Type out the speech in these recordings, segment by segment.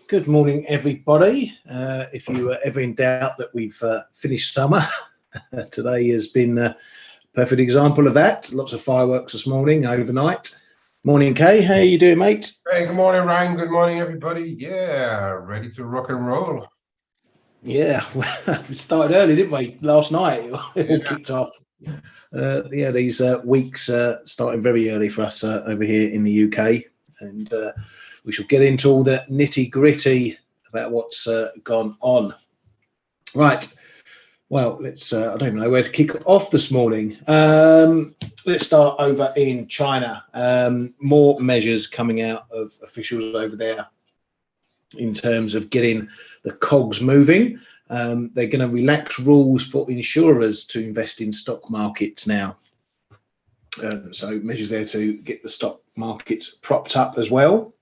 Good morning, everybody. If you were ever in doubt that we've finished summer, today has been a perfect example of that. Lots of fireworks this morning, overnight. Morning, Kay. How are you doing, mate? Hey, good morning, Ryan. Good morning, everybody. Yeah, ready to rock and roll. Yeah, we started early, didn't we? Last night, it all kicked off. Yeah, these weeks starting very early for us over here in the UK, and we shall get into all the nitty-gritty about what's gone on. Right. Well, let's. I don't even know where to kick off this morning. Let's start over in China. More measures coming out of officials over there in terms of getting the cogs moving. They're going to relax rules for insurers to invest in stock markets now. So measures there to get the stock markets propped up as well.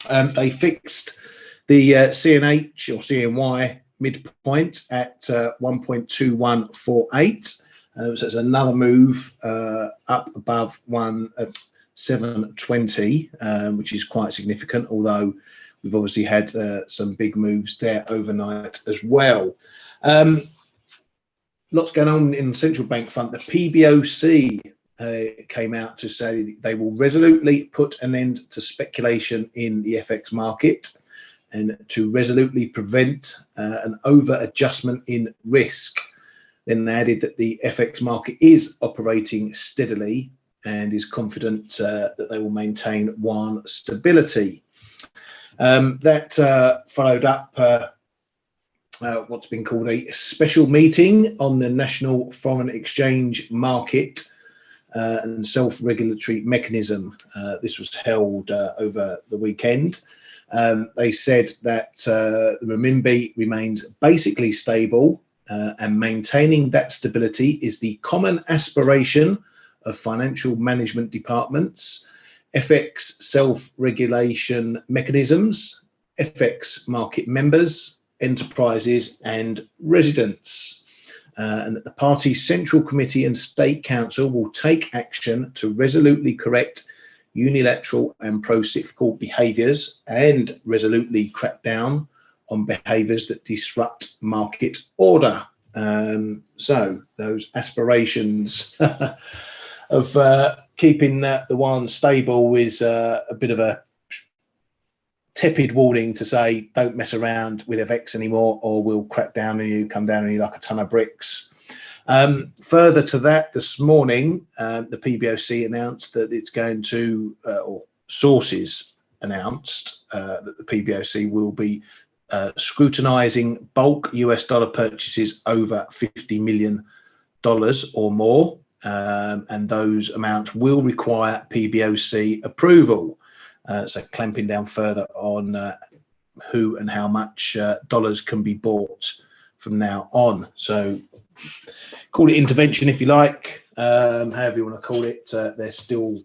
They fixed the CNH or CNY midpoint at 1.2148. So it's another move up above 720, which is quite significant, although we've obviously had some big moves there overnight as well. Lots going on in the central bank front. The PBOC came out to say they will resolutely put an end to speculation in the FX market and to resolutely prevent an over-adjustment in risk. Then they added that the FX market is operating steadily and is confident that they will maintain yuan stability. That followed up what's been called a special meeting on the national foreign exchange market and self-regulatory mechanism. This was held over the weekend. They said that the renminbi remains basically stable and maintaining that stability is the common aspiration of financial management departments, FX self-regulation mechanisms, FX market members, enterprises and residents. And that the party's Central Committee and State Council will take action to resolutely correct unilateral and pro-cyclical behaviours and resolutely crack down on behaviours that disrupt market order. So those aspirations of keeping the yuan stable is a bit of a tepid warning to say don't mess around with FX anymore or we'll crack down on you, come down on you like a ton of bricks. Further to that, this morning, the PBOC announced that it's going to, or sources announced that the PBOC will be scrutinizing bulk US dollar purchases over $50 million or more, and those amounts will require PBOC approval. So clamping down further on who and how much dollars can be bought from now on. So call it intervention if you like, however you want to call it. They're still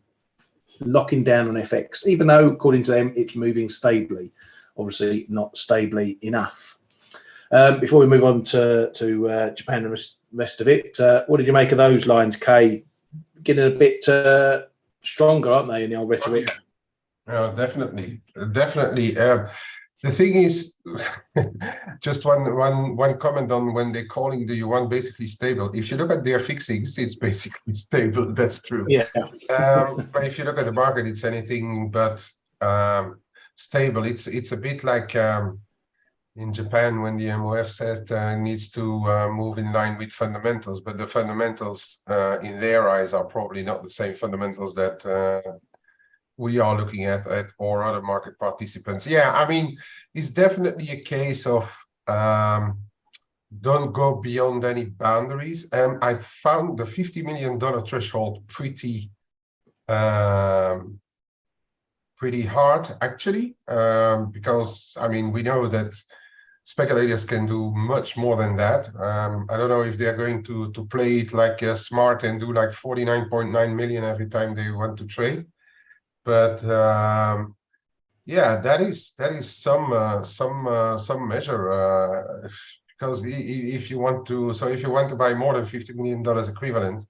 locking down on FX, even though according to them it's moving stably, obviously not stably enough. Before we move on to Japan and the rest of it, what did you make of those lines, Kay? Getting a bit stronger, aren't they, in the old rhetoric? Yeah, definitely. The thing is, just one comment on when they're calling the yuan basically stable. If you look at their fixings, it's basically stable. That's true. Yeah. But if you look at the market, it's anything but stable. It's a bit like in Japan when the MOF said needs to move in line with fundamentals, but the fundamentals in their eyes are probably not the same fundamentals that we are looking at or other market participants. Yeah, I mean, it's definitely a case of don't go beyond any boundaries. And I found the $50 million threshold pretty hard, actually, because, I mean, we know that speculators can do much more than that. I don't know if they're going to play it like smart and do like 49.9 million every time they want to trade. But yeah, that is some measure because if you want to buy more than $50 million equivalent,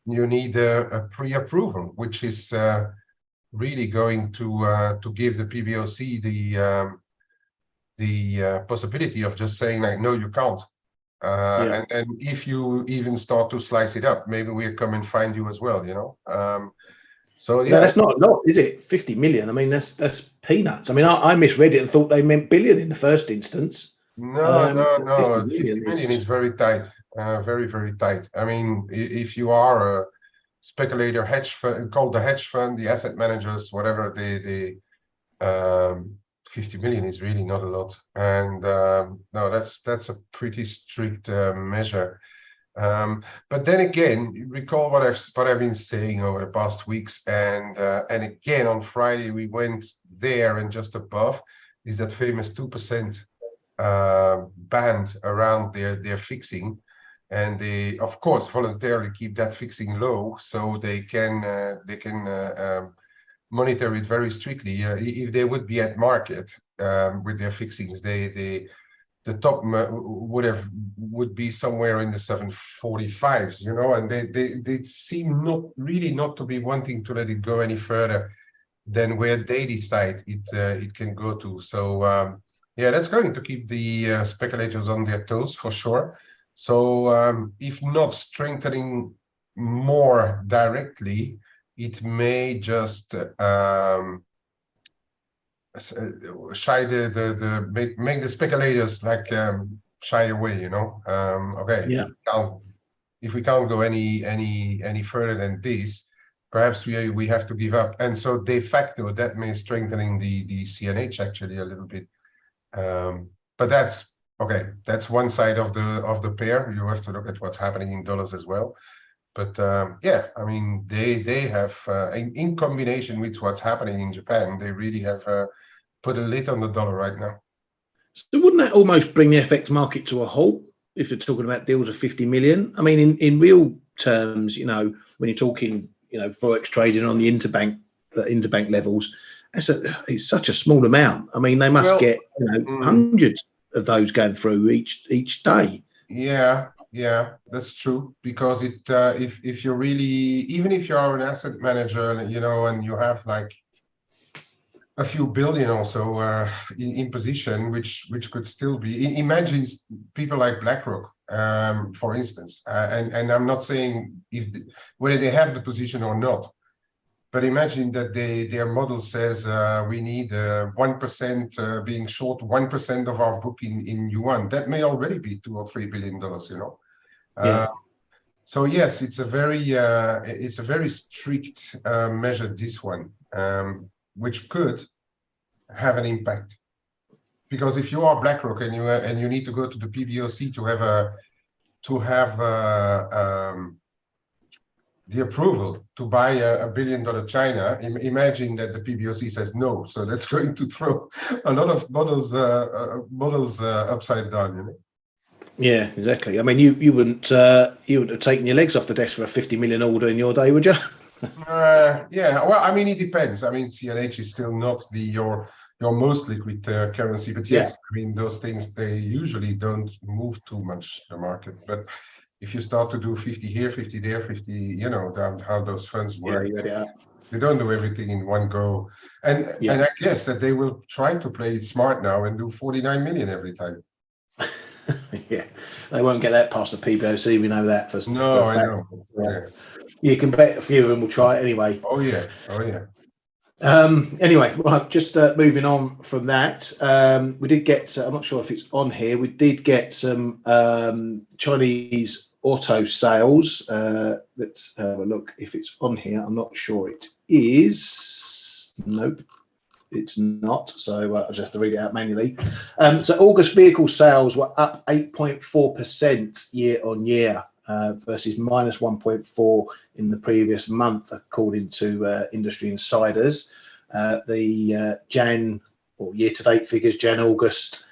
you need a pre-approval, which is really going to give the PBOC the possibility of just saying like, no, you can't. And then if you even start to slice it up, maybe we'll come and find you as well, you know. So yeah, that's not a lot, is it? 50 million. I mean, that's peanuts. I mean, I misread it and thought they meant billion in the first instance. No. 50 50 million is very tight, very, very tight. I mean, if you are a speculator hedge fund, called the hedge fund, the asset managers, whatever, 50 million is really not a lot. And no, that's a pretty strict measure. But then again, you recall what I've been saying over the past weeks, and again on Friday we went there and just above is that famous 2% band around their fixing, and they of course voluntarily keep that fixing low so they can monitor it very strictly. If they would be at market with their fixings, the top would be somewhere in the 745s, you know, and they seem not to be wanting to let it go any further than where they decide it can go to. So yeah, that's going to keep the speculators on their toes for sure. So if not strengthening more directly, it may just shy make the speculators like shy away, you know. Okay, Yeah. if we can't go any further than this, perhaps we have to give up. And so de facto that may strengthening the CNH actually a little bit. But that's okay. That's one side of the pair. You have to look at what's happening in dollars as well. But yeah, I mean, they have in combination with what's happening in Japan, they really have put a lid on the dollar right now. So wouldn't that almost bring the FX market to a halt if you're talking about deals of 50 million? I mean, in real terms, you know, when you're talking, you know, Forex trading on the interbank levels, it's such a small amount. I mean, they must get, you know, hundreds of those going through each day. Yeah, that's true. Because if you're really, even if you're an asset manager, you know, and you have like a few billion also in position, which could still be. Imagine people like BlackRock, for instance, and I'm not saying whether they have the position or not, but imagine that their model says we need 1% being short 1% of our book in yuan. That may already be $2 or $3 billion, you know. Yeah. So yes, it's a very strict measure, this one, which could have an impact. Because if you are BlackRock and you need to go to the PBOC to have the approval to buy a $1 billion China, imagine that the PBOC says no. So that's going to throw a lot of models upside down, you know. Yeah, exactly. I mean, you wouldn't have taken your legs off the desk for a 50 million order in your day, would you? Yeah, well, I mean, it depends. I mean, CNH is still not your most liquid currency, but yes, I mean, those things, they usually don't move too much the market. But if you start to do 50 here, 50 there, 50, you know, how those funds work, they don't do everything in one go. And I guess that they will try to play it smart now and do 49 million every time. Yeah, they won't get that past the PBOC. We know that for no, for a fact. I know. Yeah. You can bet a few of them will try it anyway. Oh yeah. Anyway, right, just moving on from that, we did get, I'm not sure if it's on here, we did get some Chinese auto sales. Let's have a look if it's on here. I'm not sure it is. Nope, it's not. So I'll just have to read it out manually. So August vehicle sales were up 8.4% year on year. Versus minus 1.4 in the previous month, according to industry insiders. The Jan or year-to-date figures, Jan-August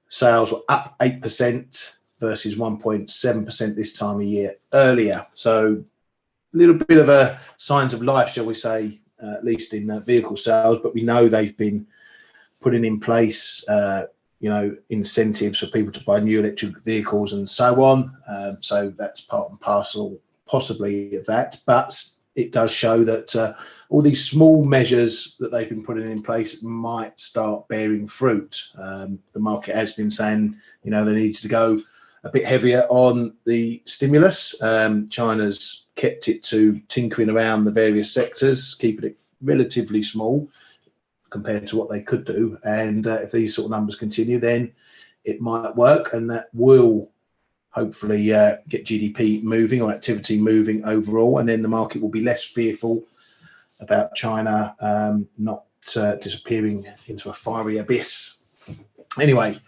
sales were up 8% versus 1.7% this time of year earlier. So a little bit of a signs of life, shall we say, at least in vehicle sales. But we know they've been putting in place you know, incentives for people to buy new electric vehicles and so on. So that's part and parcel possibly of that. But it does show that all these small measures that they've been putting in place might start bearing fruit. The market has been saying, you know, they need to go a bit heavier on the stimulus. China's kept it to tinkering around the various sectors, keeping it relatively small compared to what they could do. And if these sort of numbers continue, then it might work, and that will hopefully get GDP moving or activity moving overall, and then the market will be less fearful about China not disappearing into a fiery abyss. Anyway,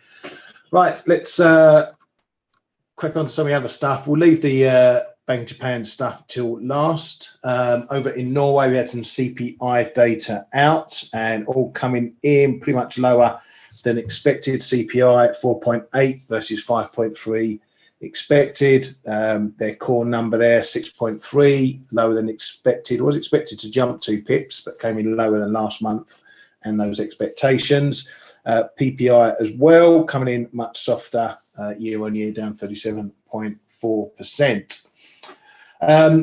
right, let's crack on to some of the other stuff. We'll leave the Bank of Japan stuff till last. Over in Norway, we had some CPI data out, and all coming in pretty much lower than expected. CPI at 4.8 versus 5.3 expected. Their core number there, 6.3, lower than expected. Was expected to jump 2 pips, but came in lower than last month and those expectations. PPI as well, coming in much softer year on year, down 37.4%.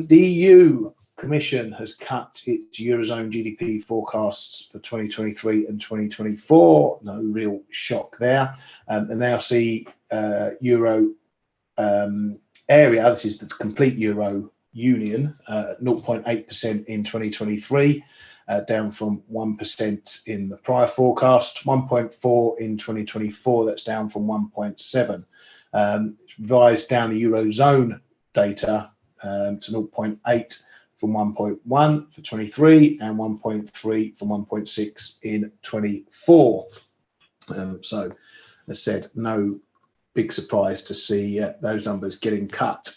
The EU Commission has cut its Eurozone GDP forecasts for 2023 and 2024. No real shock there. And now see Euro area, this is the complete Euro Union, 0.8% in 2023, down from 1% in the prior forecast, 1.4 in 2024, that's down from 1.7. Revised down the Eurozone data to 0.8 from 1.1 for 23 and 1.3 from 1.6 in 24. So as said, no big surprise to see those numbers getting cut.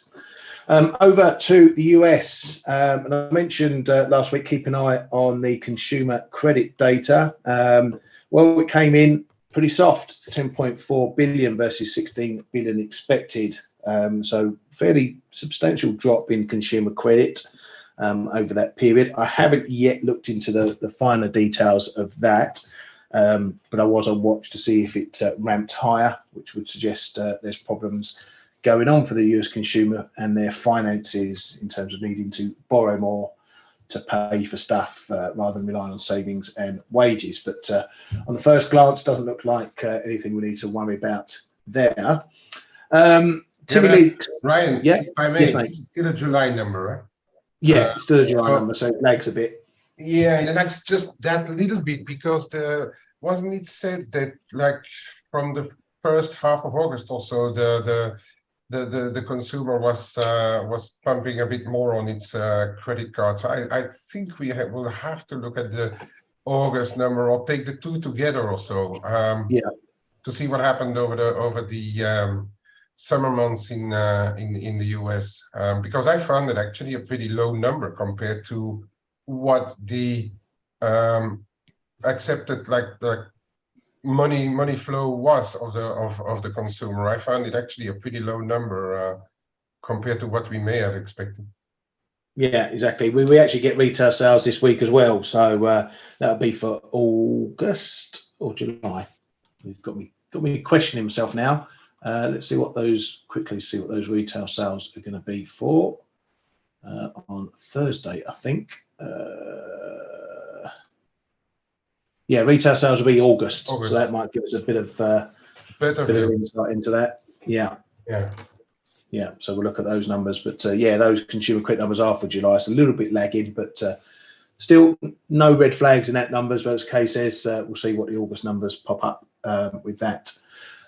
Over to the US, and I mentioned last week, keep an eye on the consumer credit data. Well, it came in pretty soft, 10.4 billion versus 16 billion expected. So fairly substantial drop in consumer credit over that period. I haven't yet looked into the finer details of that, but I was on watch to see if it ramped higher, which would suggest there's problems going on for the US consumer and their finances in terms of needing to borrow more to pay for stuff rather than relying on savings and wages. But on the first glance, doesn't look like anything we need to worry about there. Timmy Leaks. Ryan, yeah, if I may, yes, mate. it's still a July number, right? Yeah, it's still a July number, so it lags a bit. Yeah, and that's just that little bit, because wasn't it said that like from the first half of August also the consumer was pumping a bit more on its credit cards. I think will have to look at the August number, or take the two together also, to see what happened over the summer months in the US, because I found it actually a pretty low number compared to what the accepted like money flow was of the consumer. I found it actually a pretty low number compared to what we may have expected. Yeah, exactly. We actually get retail sales this week as well, so that'll be for August or July. You've got me questioning myself now. Let's see what those retail sales are going to be for on Thursday, I think. Yeah, retail sales will be August, so that might give us a bit of insight into that. Yeah. So we'll look at those numbers, but yeah, those consumer credit numbers are for July. It's a little bit lagging, but still no red flags in that numbers. But as Kay says, we'll see what the August numbers pop up with that.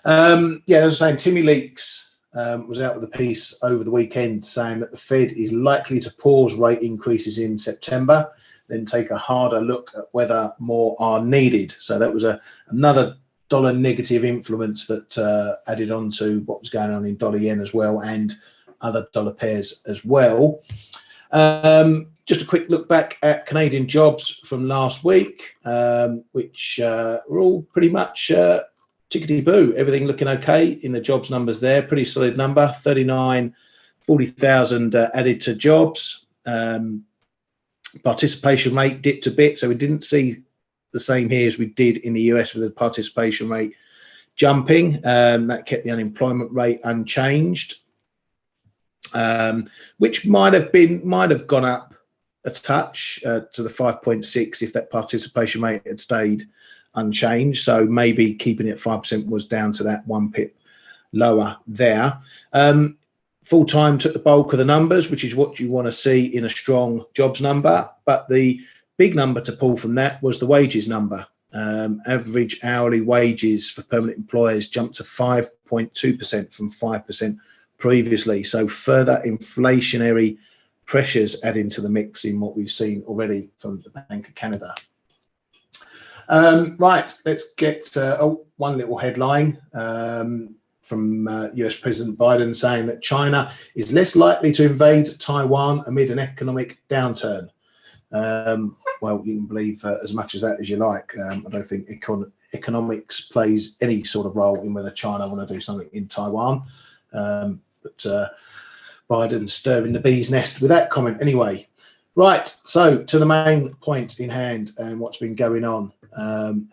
Yeah, as I was saying, Timmy Leaks was out with a piece over the weekend saying that the Fed is likely to pause rate increases in September, then take a harder look at whether more are needed. So that was another dollar negative influence that added on to what was going on in dollar yen as well, and other dollar pairs as well. Just a quick look back at Canadian jobs from last week, which were all pretty much tickety-boo, everything looking okay in the jobs numbers there. Pretty solid number, 40,000 added to jobs. Participation rate dipped a bit, so we didn't see the same here as we did in the US with the participation rate jumping. That kept the unemployment rate unchanged, which might have gone up a touch to the 5.6 if that participation rate had stayed unchanged. So maybe keeping it at 5% was down to that 1 pip lower there. Full time took the bulk of the numbers, which is what you want to see in a strong jobs number. But the big number to pull from that was the wages number. Average hourly wages for permanent employers jumped to 5.2% from 5% previously. So further inflationary pressures add into the mix in what we've seen already from the Bank of Canada. Right, let's get one little headline from US President Biden saying that China is less likely to invade Taiwan amid an economic downturn. Well, you can believe as much as that as you like. I don't think economics plays any sort of role in whether China want to do something in Taiwan. But Biden's stirring the bee's nest with that comment anyway. Right, so to the main point in hand and what's been going on.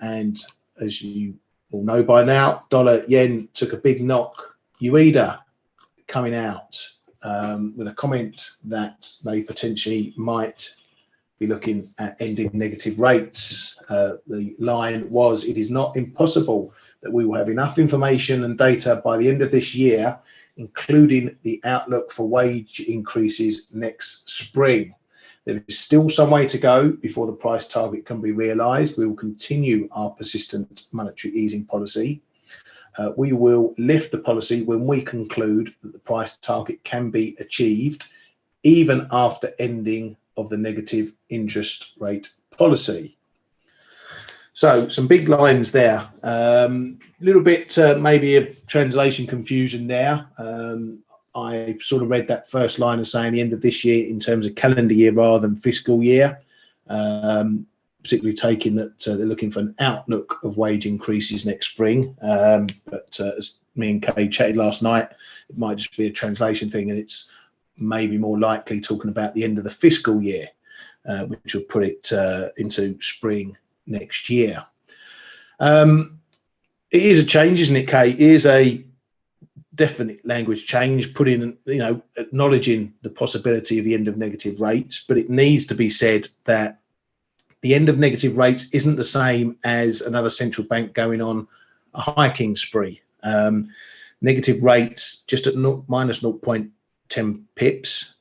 And as you all know by now, dollar yen took a big knock. UEDA coming out with a comment that they potentially might be looking at ending negative rates. The line was, it is not impossible that we will have enough information and data by the end of this year, including the outlook for wage increases next spring. There is still some way to go before the price target can be realised. We will continue our persistent monetary easing policy. We will lift the policy when we conclude that the price target can be achieved, even after ending of the negative interest rate policy. So some big lines there. Little bit maybe of translation confusion there. I've sort of read that first line as saying the end of this year in terms of calendar year rather than fiscal year, particularly taking that they're looking for an outlook of wage increases next spring. But as me and Kay chatted last night, it might just be a translation thing, and it's maybe more likely talking about the end of the fiscal year, which will put it into spring next year. It is a change, isn't it, Kay? It is a definite language change, putting, acknowledging the possibility of the end of negative rates, but it needs to be said that the end of negative rates isn't the same as another central bank going on a hiking spree. Negative rates just at minus 0.10 pips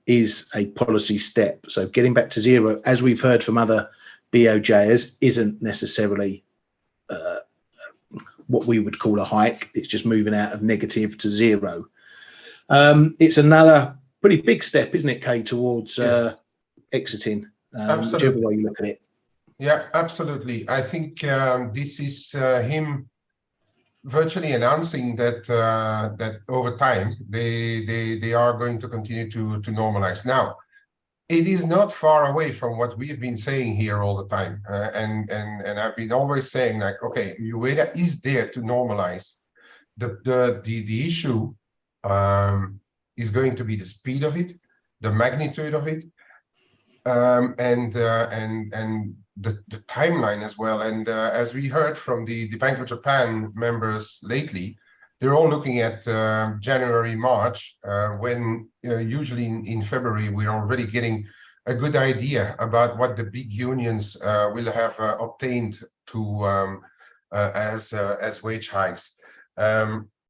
is a policy step. So getting back to zero, as we've heard from other BOJs, isn't necessarily what we would call a hike. It's just moving out of negative to zero. It's another pretty big step, isn't it, Kay, towards exiting, whichever way you look at it. Yeah, absolutely. I think this is him virtually announcing that that over time they are going to continue to normalize. Now, it is not far away from what we've been saying here all the time, and I've been always saying, like, okay, UEDA is there to normalize. The issue is going to be the speed of it, the magnitude of it, and the timeline as well. And as we heard from the Bank of Japan members lately, they're all looking at January, March, when usually in February, we're already getting a good idea about what the big unions will have obtained to as wage hikes.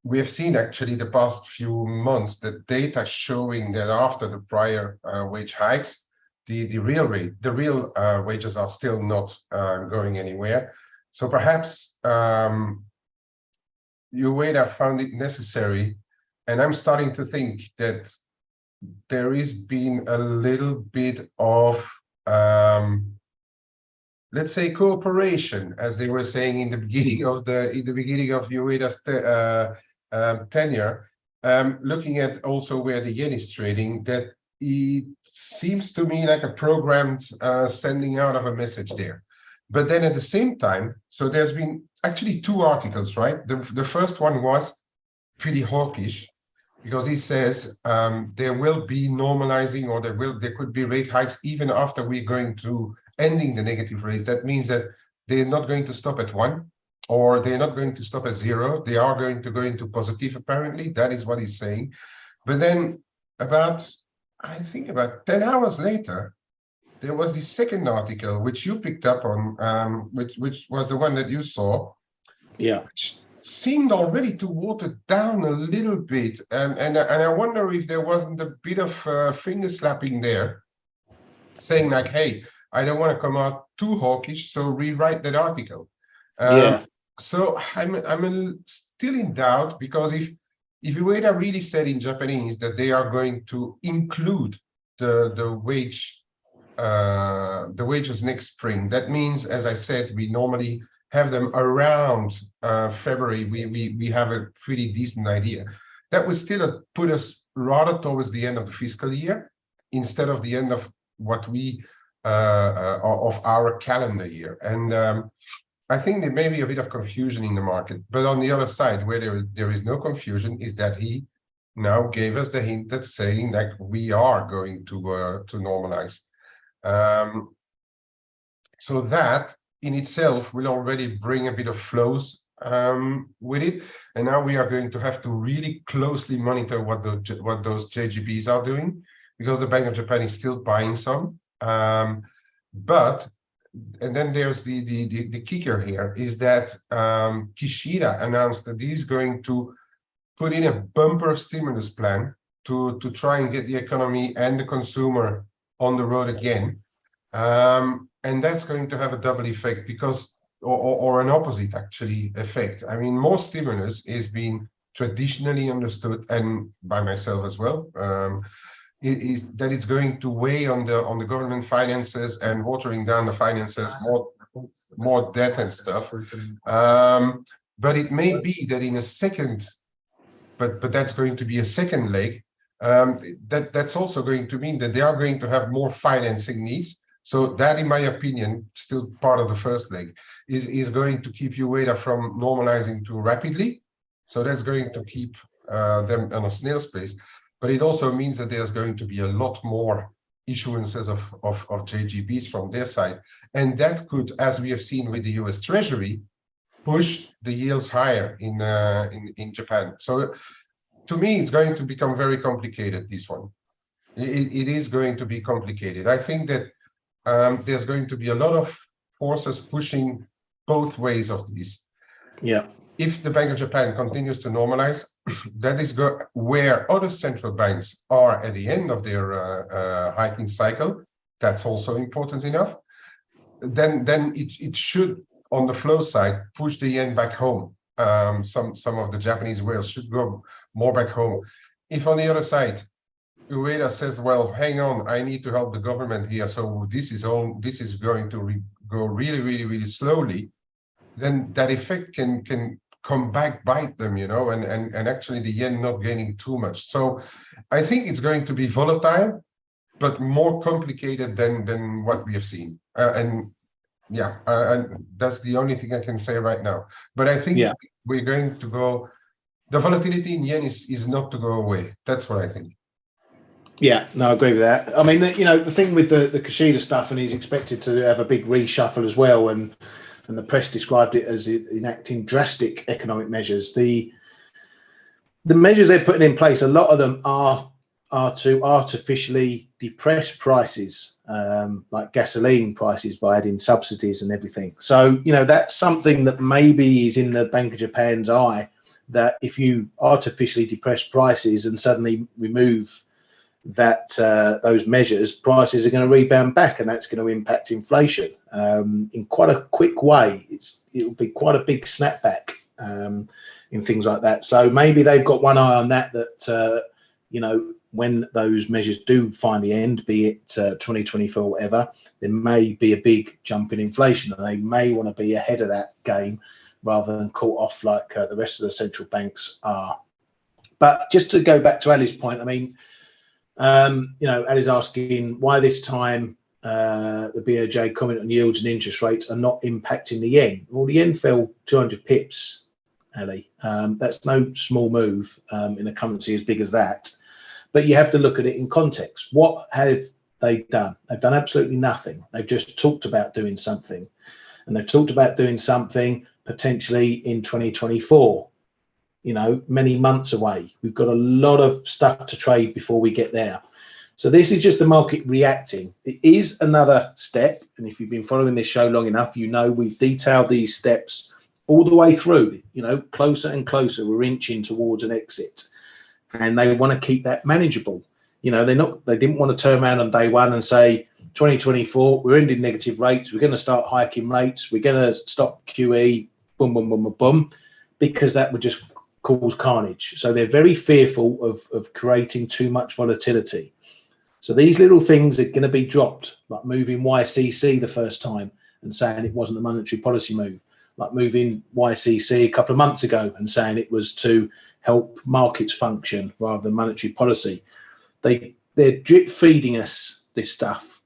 We have seen actually the past few months the data showing that after the prior wage hikes, the real wages are still not going anywhere. So perhaps UEDA found it necessary, and I'm starting to think that there is been a little bit of, let's say, cooperation, as they were saying in the beginning of UEDA's tenure, looking at also where the yen is trading. That it seems to me like a programmed sending out of a message there. But then at the same time, so there's been actually two articles, right? The first one was pretty hawkish, because he says there will be normalizing, or there could be rate hikes even after we're going to ending the negative rates. That means that they're not going to stop at 1, or they're not going to stop at 0. They are going to go into positive, apparently. That is what he's saying. But then about I think about 10 hours later, there was the second article which you picked up on, which was the one that you saw. Yeah. Which seemed already to water down a little bit, and I wonder if there wasn't a bit of finger slapping there, saying like, "Hey, I don't want to come out too hawkish, so rewrite that article." Yeah. So I'm still in doubt, because if Ueda really said in Japanese that they are going to include the wages next spring, that means, as I said, we normally have them around February. We have a pretty decent idea. That would still put us rather towards the end of the fiscal year instead of the end of what we of our calendar year. And I think there may be a bit of confusion in the market, but on the other side, where there is no confusion, is that he now gave us the hint that's saying that we are going to normalize. So that in itself will already bring a bit of flows with it. And now we are going to have to really closely monitor what those JGBs are doing, because the Bank of Japan is still buying some. And then there's the kicker here is that Kishida announced that he's going to put in a bumper stimulus plan to try and get the economy and the consumer on the road again. And that's going to have a double effect, because, or an opposite actually effect. I mean, more stimulus is being traditionally understood, and by myself as well, is that it's going to weigh on the government finances and watering down the finances, more debt and stuff. But it may be that in a second, but that's going to be a second leg. That's also going to mean that they are going to have more financing needs. So that, in my opinion, still part of the first leg, is going to keep Ueda from normalizing too rapidly. So that's going to keep them on a snail's pace. But it also means that there's going to be a lot more issuances of JGBs from their side. And that could, as we have seen with the US Treasury, push the yields higher in Japan. So to me, it's going to become very complicated, this one. It is going to be complicated. I think that there's going to be a lot of forces pushing both ways of this. Yeah. If the Bank of Japan continues to normalize, that is where other central banks are at the end of their hiking cycle. That's also important enough. Then it should, on the flow side, push the yen back home. Some of the Japanese whales should go more back home. If on the other side, Ueda says, well, hang on, I need to help the government here, so this is going to go really, really, really slowly, then that effect can come back, bite them, you know, and actually the yen not gaining too much. So I think it's going to be volatile, but more complicated than what we have seen. And that's the only thing I can say right now. But I think we're going to go, the volatility in yen is not to go away. That's what I think. Yeah, no, I agree with that. I mean, you know, the thing with the Kishida stuff, and he's expected to have a big reshuffle as well, and the press described it as enacting drastic economic measures. The measures they're putting in place, a lot of them are to artificially depress prices, like gasoline prices, by adding subsidies and everything. So, you know, that's something that maybe is in the Bank of Japan's eye, that if you artificially depress prices and suddenly remove that those measures, prices are going to rebound back, and that's going to impact inflation in quite a quick way. It'll be quite a big snapback in things like that. So maybe they've got one eye on that, you know, when those measures do finally end, be it 2024 or whatever, there may be a big jump in inflation, and they may want to be ahead of that game rather than caught off like the rest of the central banks are. But just to go back to Ali's point, I mean, you know, Ali's asking why this time the BOJ comment on yields and interest rates are not impacting the yen. Well, the yen fell 200 pips, Ali. That's no small move in a currency as big as that. But you have to look at it in context. What have they done? They've done absolutely nothing. They've just talked about doing something. And they've talked about doing something potentially in 2024. You know, many months away. We've got a lot of stuff to trade before we get there. So this is just the market reacting. It is another step, and if you've been following this show long enough, you know we've detailed these steps all the way through. You know, closer and closer, we're inching towards an exit, and they want to keep that manageable. You know, they didn't want to turn around on day one and say 2024 we're ending negative rates, we're going to start hiking rates, we're going to stop QE, boom, boom, boom, boom, boom, because that would just cause carnage. So they're very fearful of creating too much volatility. So these little things are going to be dropped, like moving YCC the first time and saying it wasn't a monetary policy move, like moving YCC a couple of months ago and saying it was to help markets function rather than monetary policy. They're drip feeding us this stuff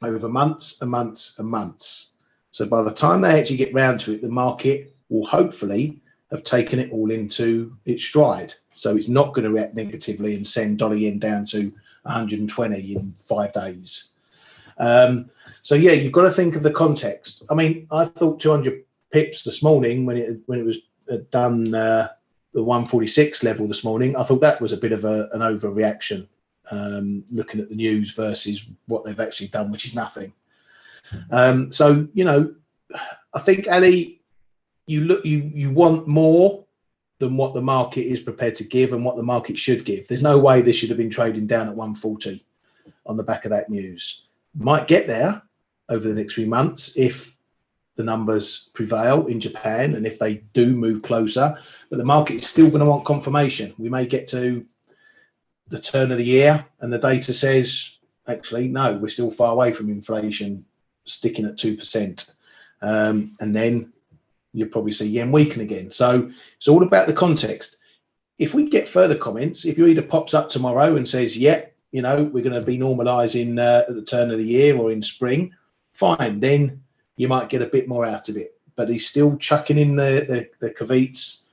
over months and months and months. So by the time they actually get round to it, the market will hopefully have taken it all into its stride. So it's not going to react negatively and send dollar yen down to 120 in 5 days. So yeah, you've got to think of the context. I mean, I thought 200 pips this morning when it was done the 146 level this morning. I thought that was a bit of an overreaction, looking at the news versus what they've actually done, which is nothing. So you know, I think Ali, you want more than what the market is prepared to give and what the market should give. There's no way this should have been trading down at 140 on the back of that news. Might get there over the next few months if the numbers prevail in Japan and if they do move closer, but the market is still going to want confirmation. We may get to the turn of the year and the data says, actually, no, we're still far away from inflation sticking at 2%. And then you'll probably see yen weaken again. So it's all about the context. If we get further comments, if UEDA pops up tomorrow and says, yeah, you know, we're going to be normalizing at the turn of the year or in spring, fine, then you might get a bit more out of it. But he's still chucking in the caveats.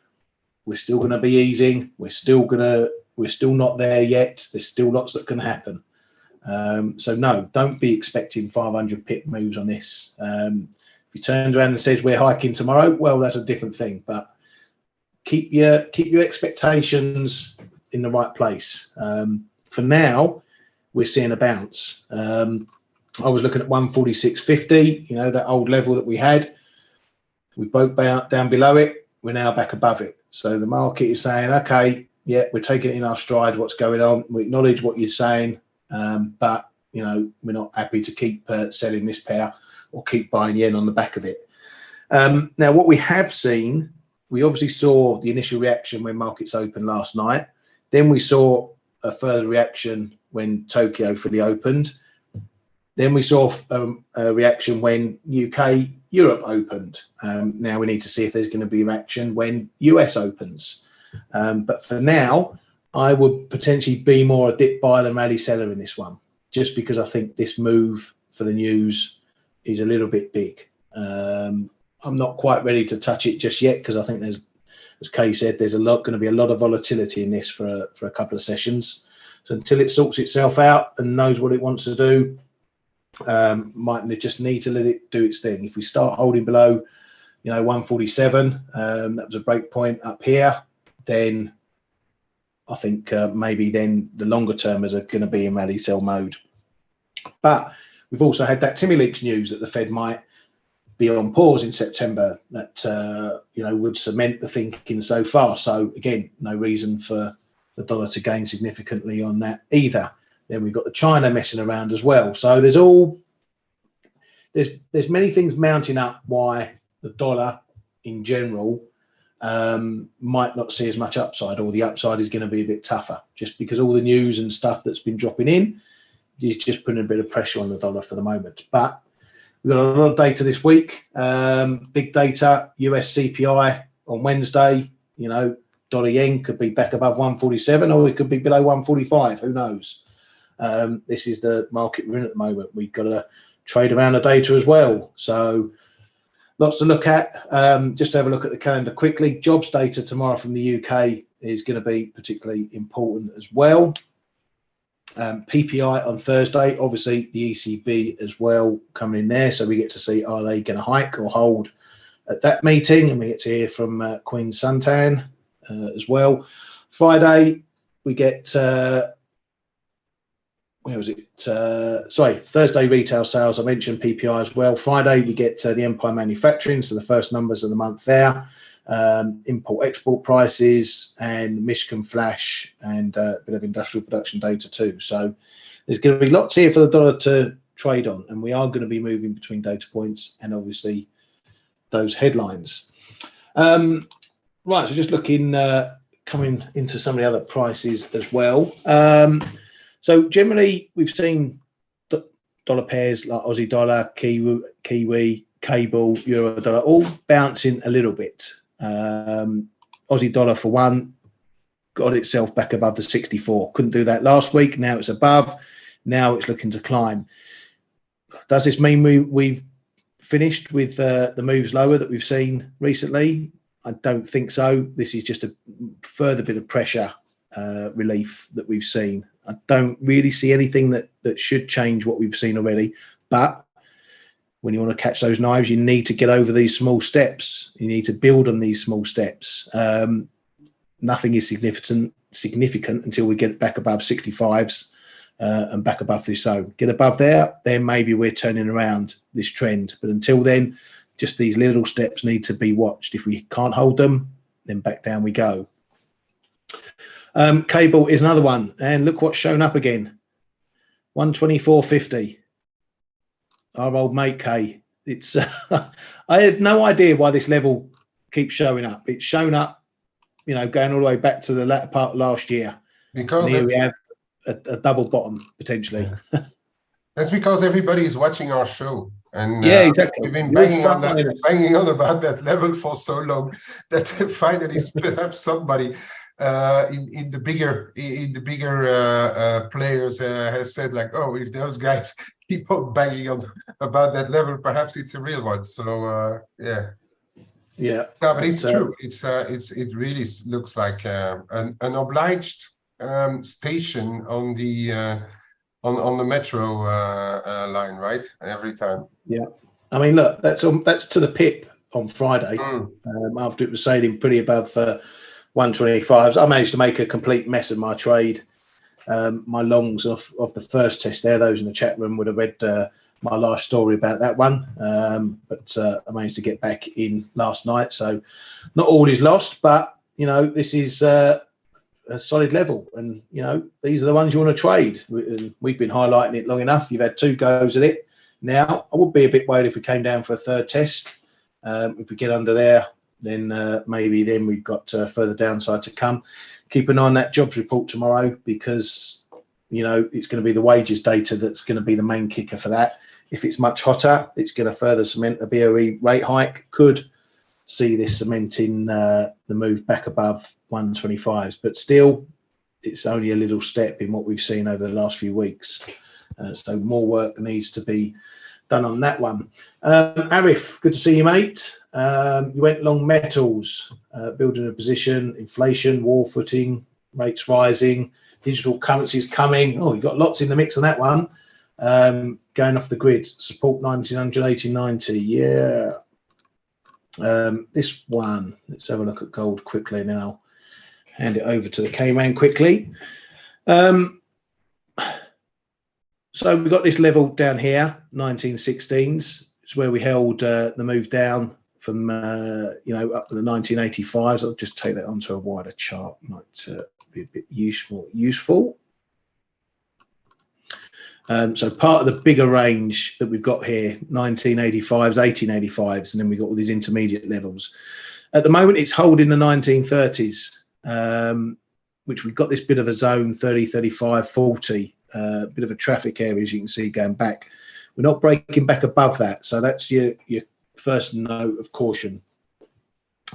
We're still going to be easing. We're still not there yet. There's still lots that can happen. So no, don't be expecting 500 pip moves on this. If he turns around and says we're hiking tomorrow, well, that's a different thing. But keep your expectations in the right place. For now, we're seeing a bounce. I was looking at 146.50, you know, that old level that we had. We broke down below it. We're now back above it. So the market is saying, okay, yeah, we're taking it in our stride. What's going on? We acknowledge what you're saying, but you know, we're not happy to keep selling this pair or keep buying yen on the back of it. Now, what we have seen, we obviously saw the initial reaction when markets opened last night. Then we saw a further reaction when Tokyo fully opened. Then we saw a reaction when UK, Europe opened. Now we need to see if there's going to be reaction when US opens. But for now, I would potentially be more a dip buyer than rally seller in this one, just because I think this move for the news is a little bit big. I'm not quite ready to touch it just yet because I think there's, as Kay said, there's going to be a lot of volatility in this for a couple of sessions. So until it sorts itself out and knows what it wants to do, might just need to let it do its thing. If we start holding below, you know, 147, that was a break point up here, then I think maybe then the longer termers are going to be in rally sell mode. But we've also had that Timmy Leaks news that the Fed might be on pause in September that you know, would cement the thinking so far. So again, no reason for the dollar to gain significantly on that either. Then we've got the China messing around as well. So there's many things mounting up why the dollar in general might not see as much upside, or the upside is going to be a bit tougher, just because all the news and stuff that's been dropping in is just putting a bit of pressure on the dollar for the moment. But we've got a lot of data this week. Big data, US CPI on Wednesday. You know, dollar yen could be back above 147, or it could be below 145. Who knows? This is the market we're in at the moment. We've got to trade around the data as well. So lots to look at. Just to have a look at the calendar quickly. Jobs data tomorrow from the UK is going to be particularly important as well. PPI on Thursday, obviously the ECB as well coming in there. So we get to see, are they going to hike or hold at that meeting? And we get to hear from Queen Suntan as well. Friday, we get where was it? Sorry, Thursday retail sales. I mentioned PPI as well. Friday we get the Empire Manufacturing, so the first numbers of the month there. Import-export prices and Michigan flash and a bit of industrial production data too. So there's going to be lots here for the dollar to trade on, and we are going to be moving between data points and obviously those headlines. Right, so just looking, coming into some of the other prices as well. So generally, we've seen dollar pairs like Aussie dollar, Kiwi, cable, euro dollar, all bouncing a little bit. Aussie dollar, for one, got itself back above the 64. Couldn't do that last week. Now it's above. Now it's looking to climb. Does this mean we've finished with the moves lower that we've seen recently? I don't think so. This is just a further bit of pressure relief that we've seen. I don't really see anything that should change what we've seen already. But when you want to catch those knives, you need to get over these small steps. You need to build on these small steps. Nothing is significant until we get back above 65s and back above this zone. Get above there, then maybe we're turning around this trend. But until then, just these little steps need to be watched. If we can't hold them, then back down we go. Cable is another one, and look what's shown up again. 124.50. Our old mate K. It's I have no idea why this level keeps showing up. It's shown up, you know, going all the way back to the latter part of last year. Because here we have a double bottom potentially. That's because everybody is watching our show. And yeah, exactly. We've been banging on about that level for so long that finally perhaps somebody in the bigger players has said, like, oh, if those guys keep on banging on about that level, perhaps it's a real one. So yeah. No, but it's true. It really looks like an obliged station on the metro line, right? Every time. Yeah, I mean, look, that's to the pip on Friday. After it was sailing pretty above 125s. I managed to make a complete mess of my trade. My longs of the first test there. Those in the chat room would have read my last story about that one. But I managed to get back in last night. So not all is lost, but you know, this is a solid level, and you know, these are the ones you want to trade. We've been highlighting it long enough. You've had 2 goes at it. Now I would be a bit worried if we came down for a 3rd test. If we get under there, then maybe then we've got further downside to come. Keep an eye on that jobs report tomorrow, because you know, it's going to be the wages data that's going to be the main kicker for that. If it's much hotter, it's going to further cement a BOE rate hike. Could see this cementing the move back above 125s, but still it's only a little step in what we've seen over the last few weeks. So more work needs to be done on that one. Arif, good to see you, mate. You went long metals, building a position, inflation, war footing, rates rising, digital currencies coming. Oh, you got lots in the mix on that one. Going off the grid, support 1980, 90. Yeah. This one, let's have a look at gold quickly, and then I'll hand it over to the K-Man quickly. So we've got this level down here, 1916s. It's where we held the move down from, you know, up to the 1985s. I'll just take that onto a wider chart. Might be a bit useful. So part of the bigger range that we've got here, 1985s, 1885s, and then we've got all these intermediate levels. At the moment, it's holding the 1930s, which we've got this bit of a zone, 30, 35, 40, bit of a traffic area, as you can see, going back. We're not breaking back above that. So that's your first note of caution,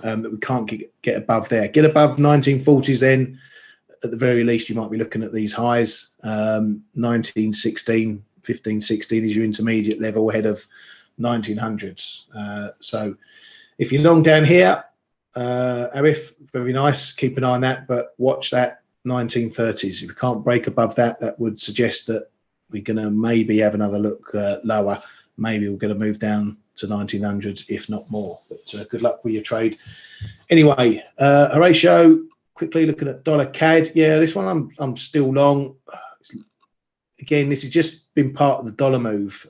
that we can't get above there. Get above 1940s then. At the very least, you might be looking at these highs. 1916, 15, 16 is your intermediate level ahead of 1900s. So if you're long down here, Arif, very nice. Keep an eye on that, but watch that 1930s. If we can't break above that, that would suggest that we're going to maybe have another look lower. Maybe we're going to move down to 1900s, if not more. But good luck with your trade. Anyway, Horatio, quickly looking at dollar CAD. Yeah, this one I'm still long. again, this has just been part of the dollar move.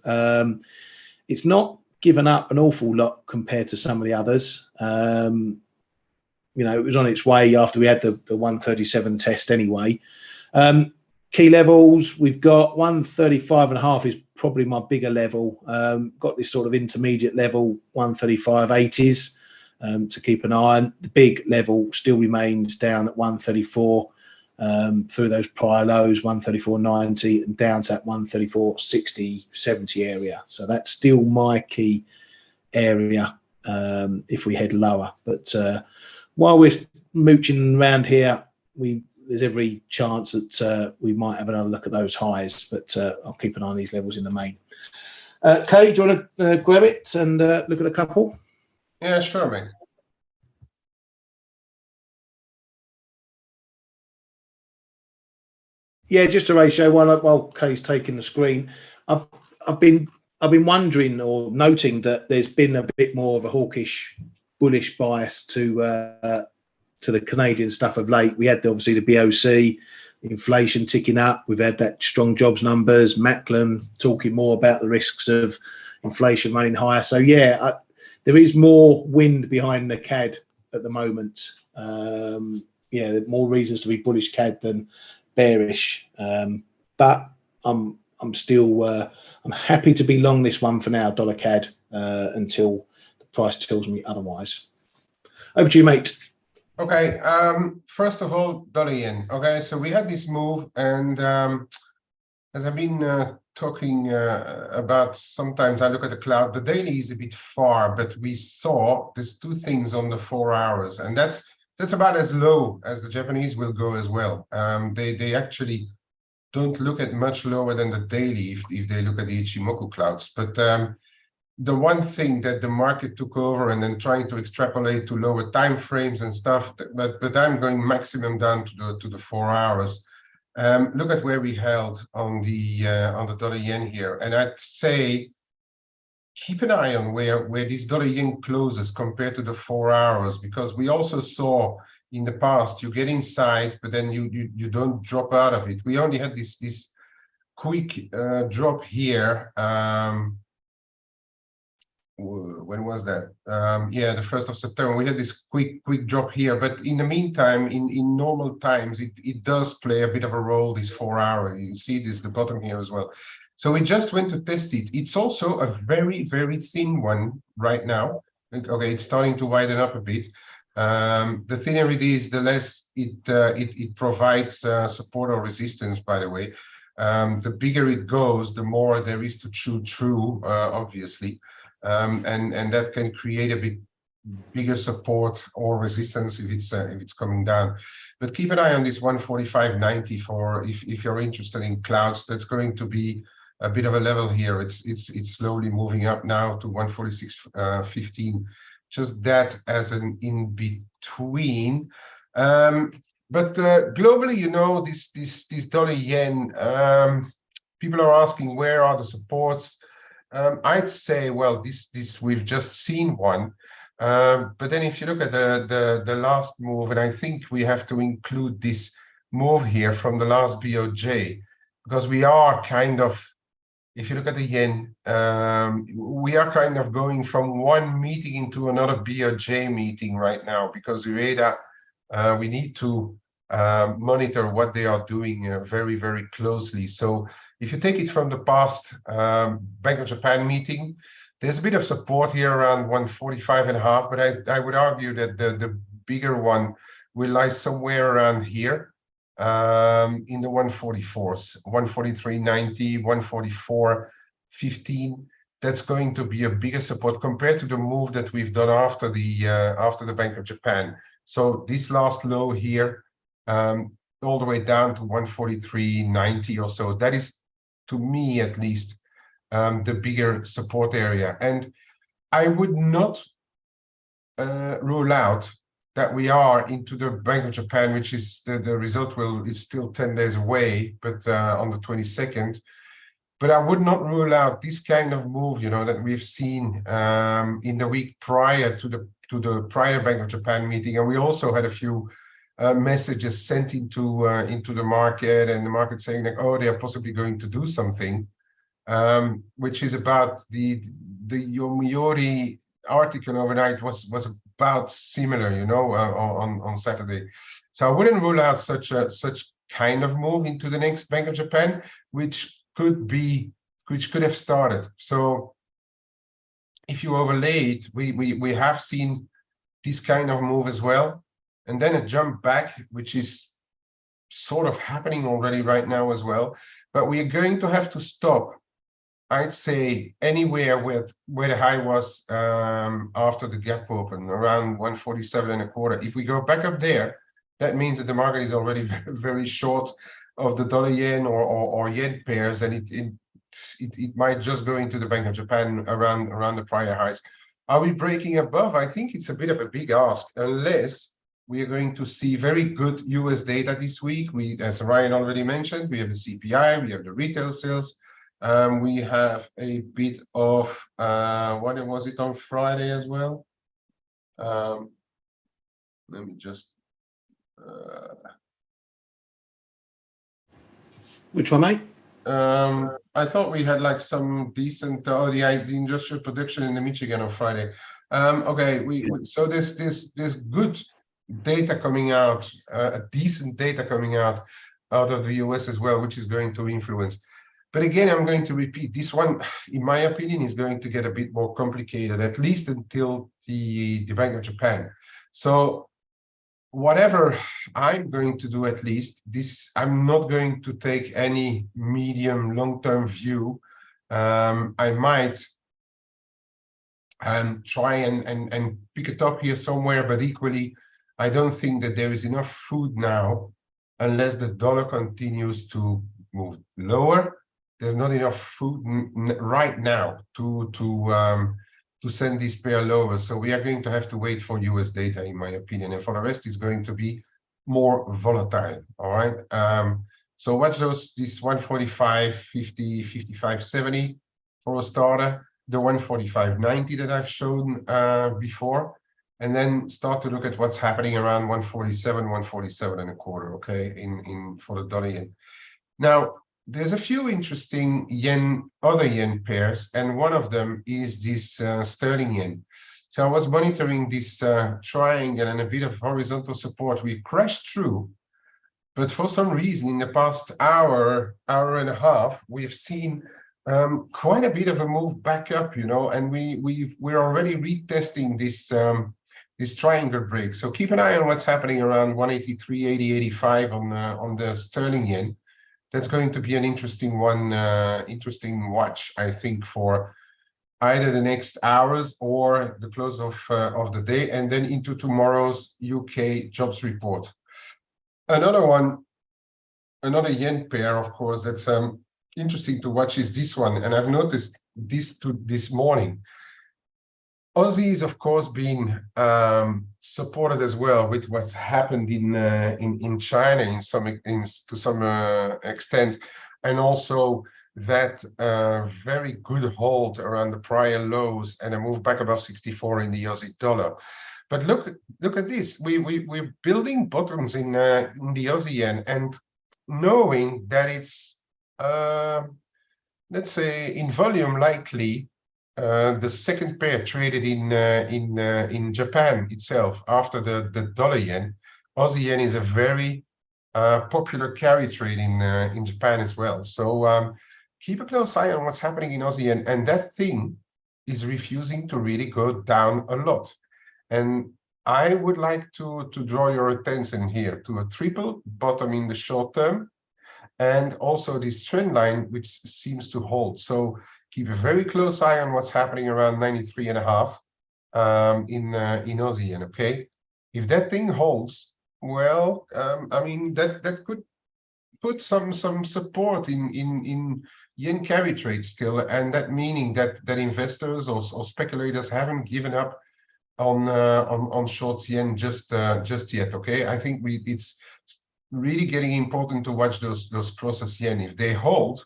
It's not given up an awful lot compared to some of the others. You know, it was on its way after we had the 137 test anyway. Key levels, we've got 135.5 is probably my bigger level. Got this sort of intermediate level, 135.80s to keep an eye on. The big level still remains down at 134 through those prior lows, 134.90 and down to that 134.60, 70 area. So that's still my key area if we head lower. But while we're mooching around here, there's every chance that we might have another look at those highs, but I'll keep an eye on these levels in the main. Kay, do you want to grab it and look at a couple? Yeah, sure, mate. Yeah, just a ratio while Kay's taking the screen. I've been wondering or noting that there's been a bit more of a hawkish, bullish bias to the Canadian stuff of late. We had obviously the BOC, inflation ticking up. We've had that strong jobs numbers. Macklin talking more about the risks of inflation running higher. So yeah, there is more wind behind the CAD at the moment. Yeah, more reasons to be bullish CAD than bearish. But I'm still I'm happy to be long this one for now, dollar CAD, until the price tells me otherwise. Over to you, mate. Okay, first of all, dollar yen. Okay, so we had this move, and as I've been talking about, sometimes I look at the cloud. The daily is a bit far, but we saw there's two things on the 4 hours, and that's about as low as the Japanese will go as well. They actually don't look at much lower than the daily if they look at the Ichimoku clouds, but the one thing that the market took over and then trying to extrapolate to lower time frames and stuff, but I'm going maximum down to the 4 hours. Look at where we held on the dollar yen here, and I'd say keep an eye on where this dollar yen closes compared to the 4 hours, because we also saw in the past you get inside, but then you don't drop out of it. We only had this quick drop here. When was that? Yeah, the 1st of September. We had this quick drop here, but in the meantime, in normal times, it does play a bit of a role, this 4 hour. You see this the bottom here as well. So we just went to test it. It's also a very, very thin one right now. Okay, it's starting to widen up a bit. The thinner it is, the less it provides support or resistance, by the way. The bigger it goes, the more there is to chew through, obviously. And that can create a bit bigger support or resistance if it's coming down. But keep an eye on this 145.90 for if you're interested in clouds. That's going to be a bit of a level here. It's slowly moving up now to 146.15. Just that as an in between. But globally, you know, this dollar yen. People are asking where are the supports. I'd say, well, this we've just seen one, but then if you look at the last move, and I think we have to include this move here from the last BOJ, because we are kind of, if you look at the yen, we are kind of going from one meeting into another BOJ meeting right now, because UEDA, we need to monitor what they are doing very, very closely. So if you take it from the past Bank of Japan meeting, there's a bit of support here around 145.5, but I would argue that the bigger one will lie somewhere around here in the 144s, 143.90, 144.15. That's going to be a bigger support compared to the move that we've done after the Bank of Japan. So this last low here, all the way down to 143.90 or so, that is, to me at least, the bigger support area. And I would not rule out that we are into the Bank of Japan, which is the result is still 10 days away, but on the 22nd. But I would not rule out this kind of move, you know, that we've seen in the week prior to the prior Bank of Japan meeting, and we also had a few messages sent into the market, and the market saying like, oh, they are possibly going to do something, which is about the Yomiuri article overnight was about similar, you know, on Saturday. So I wouldn't rule out such kind of move into the next Bank of Japan, which could have started. So if you overlay it, we have seen this kind of move as well, and then a jump back, which is sort of happening already right now as well. But we are going to have to stop, I'd say, anywhere where the high was after the gap open, around 147.25. If we go back up there, that means that the market is already very, very short of the dollar yen or yen pairs, and it might just go into the Bank of Japan around the prior highs. Are we breaking above? I think it's a bit of a big ask, unless we are going to see very good US data this week. As Ryan already mentioned, we have the CPI, we have the retail sales. We have a bit of, what was it on Friday as well? Let me just... Which one, mate? I thought we had like some decent, the industrial production in the Michigan on Friday. Okay, so there's good data coming out, decent data coming out of the US as well, which is going to influence. But again, I'm going to repeat, this one, in my opinion, is going to get a bit more complicated, at least until the Bank of Japan. So whatever I'm going to do, at least, I'm not going to take any medium long-term view. I might try and pick it up here somewhere, but equally, I don't think that there is enough food now, unless the dollar continues to move lower. There's not enough food right now to send this pair lower. So we are going to have to wait for US data, in my opinion. And for the rest, it's going to be more volatile. All right. So watch this 145.50, 55.70 for a starter, the 145.90 that I've shown before, and then start to look at what's happening around 147, 147.25. Okay, for the dollar yen. Now, there's a few interesting other yen pairs, and one of them is this sterling yen. So I was monitoring this triangle and a bit of horizontal support. We crashed through, but for some reason, in the past hour and a half, we've seen quite a bit of a move back up, you know, and we're already retesting this triangle break. So keep an eye on what's happening around 183.80, 85 on the sterling yen. That's going to be an interesting one, interesting watch, I think, for either the next hours or the close of the day, and then into tomorrow's UK jobs report. Another yen pair, of course, that's interesting to watch is this one, and I've noticed this morning. Aussie is, of course, being supported as well with what's happened in China to some extent, and also that very good hold around the prior lows and a move back above 64 in the Aussie dollar. But look at this. We're building bottoms in the Aussie yen, and knowing that it's let's say in volume likely the second pair traded in Japan itself after the dollar yen. Aussie yen is a very popular carry trade in Japan as well. So keep a close eye on what's happening in Aussie yen, and that thing is refusing to really go down a lot. And I would like to draw your attention here to a triple bottom in the short term, and also this trend line, which seems to hold. So keep a very close eye on what's happening around 93.5 in Aussie yen, okay? If that thing holds, well, I mean, that could put some support in yen carry trade still, and that meaning that investors or speculators haven't given up on shorts yen just yet, okay? I think it's really getting important to watch those crosses yen. If they hold,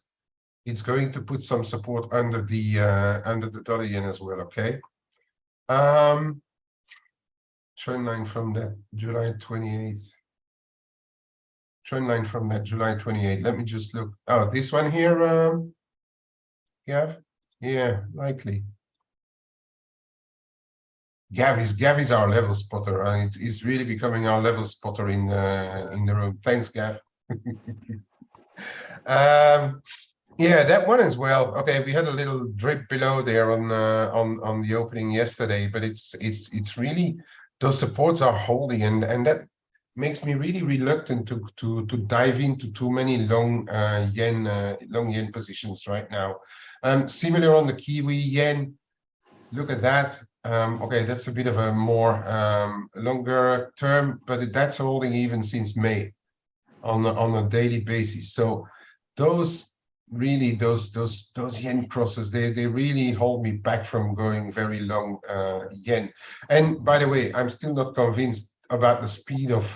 it's going to put some support under the dollar yen as well, okay? Trend line from that July 28th. trend line from that July 28. Let me just look. Oh, this one here, Gav? Yeah, likely. Gav is our level spotter. It's really becoming our level spotter in the room. Thanks, Gav. Yeah, that one as well. Okay, we had a little drip below there on the opening yesterday, but it's really, those supports are holding, and that makes me really reluctant to dive into too many long yen positions right now. Similar on the Kiwi yen. Look at that. Okay, that's a bit of a more longer term, but that's holding even since May on a daily basis. So those yen crosses, they really hold me back from going very long yen. And by the way, I'm still not convinced about the speed of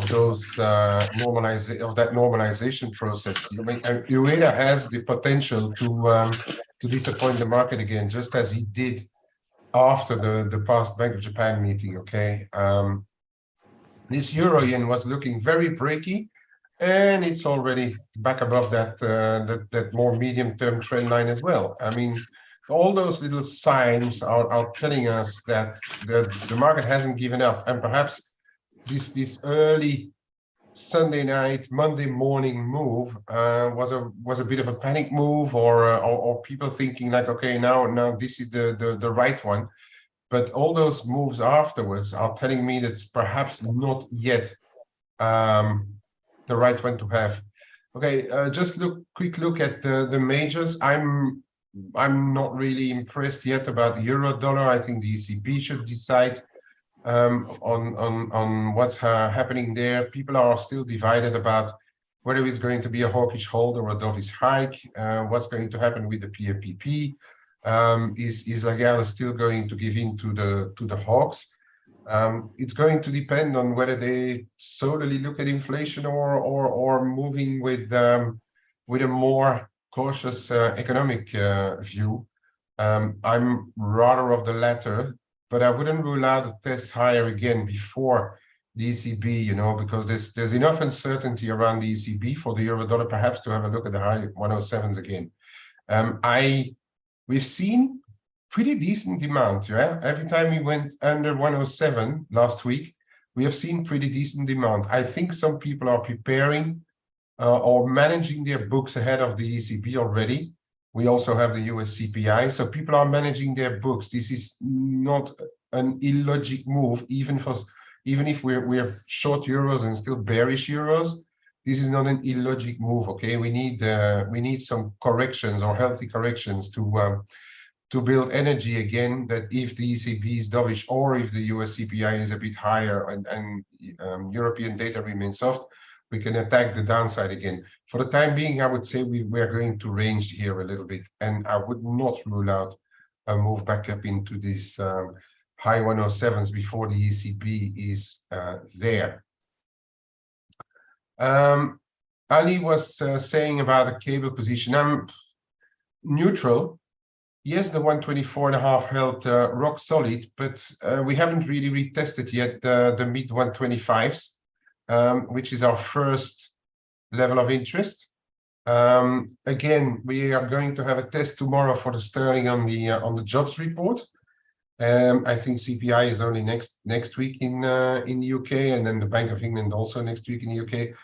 those that normalization process. I mean, Ueda has the potential to disappoint the market again, just as he did after the past Bank of Japan meeting. Okay, this euro yen was looking very breaky, and it's already back above that more medium-term trend line as well. I mean, all those little signs are telling us that the market hasn't given up, and perhaps this early Sunday night, Monday morning move was a bit of a panic move, or people thinking like, okay, now this is the right one. But all those moves afterwards are telling me that's perhaps not yet the right one to have. Okay, just quick look at the majors. I'm not really impressed yet about the euro dollar. I think the ECB should decide on what's happening there. People are still divided about whether it's going to be a hawkish hold or a dovish hike. What's going to happen with the PMPP? Is Lagarde still going to give in to the hawks? It's going to depend on whether they solely look at inflation or moving with a more cautious economic view. I'm rather of the latter, but I wouldn't rule out a test higher again before the ECB, you know, because there's enough uncertainty around the ECB for the euro dollar perhaps to have a look at the high 107s again. We've seen pretty decent demand, yeah. Every time we went under 107 last week, we have seen pretty decent demand. I think some people are preparing or managing their books ahead of the ECB already. We also have the US CPI, so people are managing their books. This is not an illogic move, even if we're short euros and still bearish euros. This is not an illogic move. Okay, we need some corrections or healthy corrections to build energy again, that if the ECB is dovish or if the US CPI is a bit higher and European data remains soft, we can attack the downside again. For the time being, I would say we are going to range here a little bit, and I would not rule out a move back up into this high 107s before the ECB is there. Ali was saying about a cable position. I'm neutral. Yes, the 124.5 held rock solid, but we haven't really retested yet the mid 125s, which is our first level of interest. Again, we are going to have a test tomorrow for the sterling on the jobs report. I think CPI is only next week in the UK, and then the Bank of England also next week in the UK.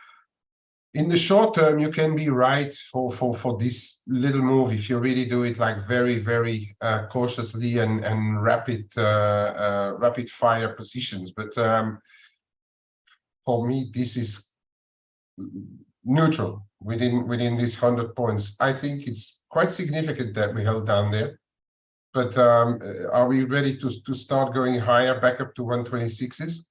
In the short term, you can be right for this little move if you really do it like very, very cautiously and rapid fire positions. But for me, this is neutral within these 100 points. I think it's quite significant that we held down there. But are we ready to start going higher, back up to 126s?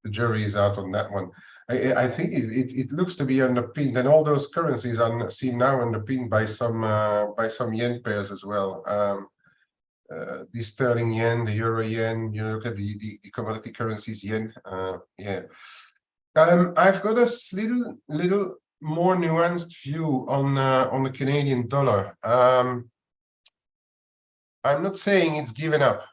The jury is out on that one. I think it looks to be underpinned, and all those currencies are seen now underpinned by some yen pairs as well. The sterling yen, the euro yen. You look at the commodity currencies yen. Yeah, I've got a little more nuanced view on the Canadian dollar. I'm not saying it's given up.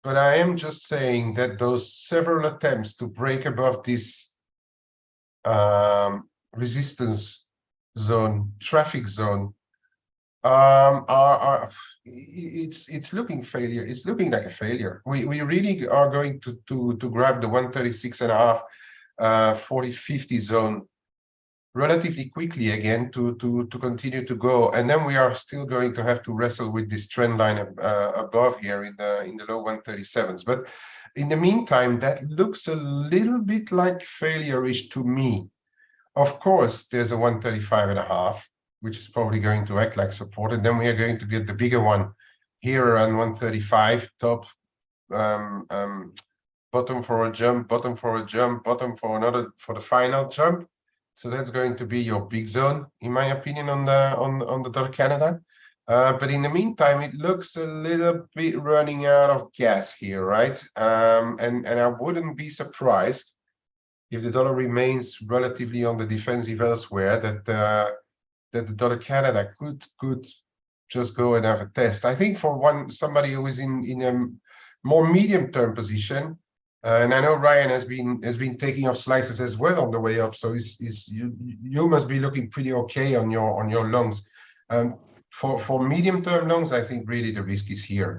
But I am just saying that those several attempts to break above this resistance zone, traffic zone, it's looking failure. It's looking like a failure. We really are going to grab the 136.5 40-50 zone relatively quickly again to continue to go, and then we are still going to have to wrestle with this trend line above here in the low 137s. But in the meantime, that looks a little bit like failure-ish to me. Of course, there's a 135.5, which is probably going to act like support, and then we are going to get the bigger one here around 135 top, bottom for a jump, bottom for a jump, bottom for another, for the final jump. So that's going to be your big zone, in my opinion, on the dollar Canada. But in the meantime, it looks a little bit running out of gas here, right? And I wouldn't be surprised if the dollar remains relatively on the defensive elsewhere, that the dollar Canada could just go and have a test. I think for somebody who is in a more medium-term position, and I know Ryan has been taking off slices as well on the way up, so you must be looking pretty okay on your longs. For medium-term longs, I think really the risk is here.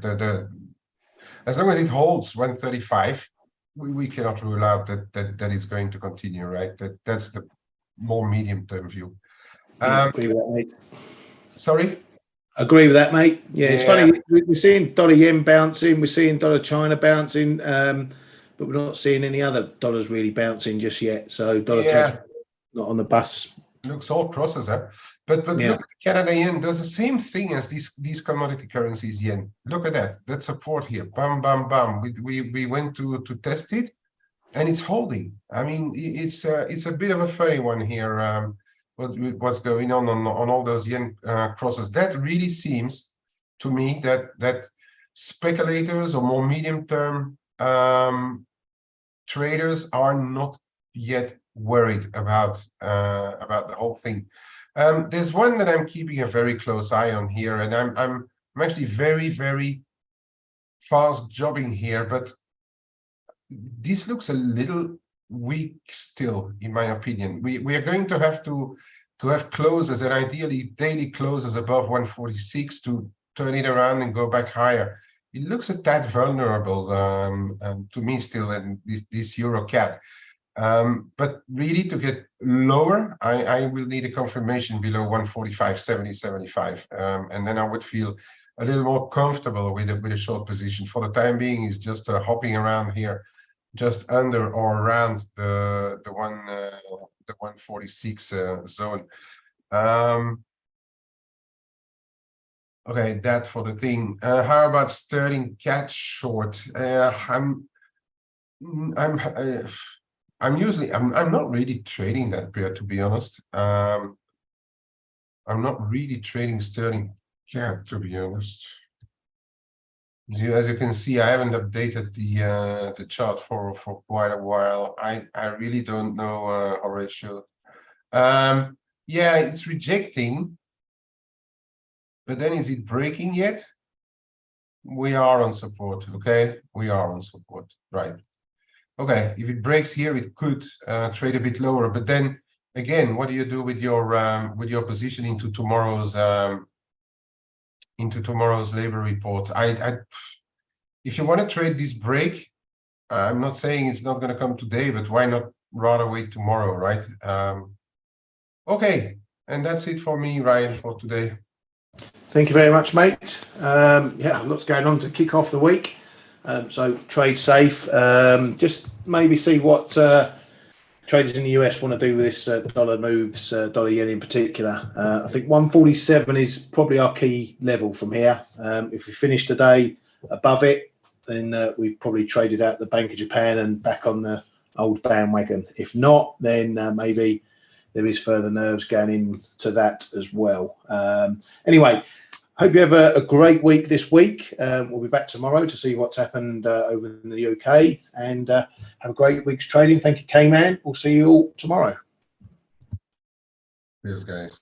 As long as it holds 135, we cannot rule out that it's going to continue, right? That's the more medium-term view. Agree with that, mate. Sorry? Agree with that, mate. Yeah, it's funny. We're seeing dollar yen bouncing. We're seeing dollar China bouncing, but we're not seeing any other dollars really bouncing just yet. So dollar CAD not on the bus. Looks all crosses, huh? But look, the Canada yen does the same thing as these commodity currencies yen. Look at that. That support here. Bam, bam, bam. We went to test it, and it's holding. I mean, it's a bit of a funny one here. What's going on all those yen crosses? That really seems to me that speculators or more medium-term traders are not yet worried about the whole thing. There's one that I'm keeping a very close eye on here, and I'm actually very, very fast jobbing here, but this looks a little weak still, in my opinion. We are going to have closes, and ideally daily closes above 146 to turn it around and go back higher. It looks a tad vulnerable to me still in this Euro CAD. But really, to get lower, I will need a confirmation below 145.70, 75, and then I would feel a little more comfortable with a short position. For the time being, is just hopping around here, just under or around the 146 zone. Okay, that for the thing. How about sterling CAD short? I'm not really trading that pair, to be honest. I'm not really trading sterling CAD, to be honest. As you can see, I haven't updated the chart for quite a while. I really don't know, Horatio. Yeah, it's rejecting, but then is it breaking yet? We are on support. Okay, we are on support, right? Okay, if it breaks here, it could trade a bit lower. But then again, what do you do with your position into tomorrow's labor report? If you want to trade this break, I'm not saying it's not going to come today, but why not rather wait tomorrow, right? Okay, and that's it for me, Ryan, for today. Thank you very much, mate. Yeah, lots going on to kick off the week. So trade safe. Just maybe see what traders in the US want to do with this dollar moves, dollar yen in particular. I think 147 is probably our key level from here. If we finish today above it, then we've probably traded out the Bank of Japan and back on the old bandwagon. If not, then maybe there is further nerves going into that as well. Anyway, hope you have a great week this week. We'll be back tomorrow to see what's happened over in the UK, and have a great week's trading. Thank you, K-Man. We'll see you all tomorrow. Cheers, guys.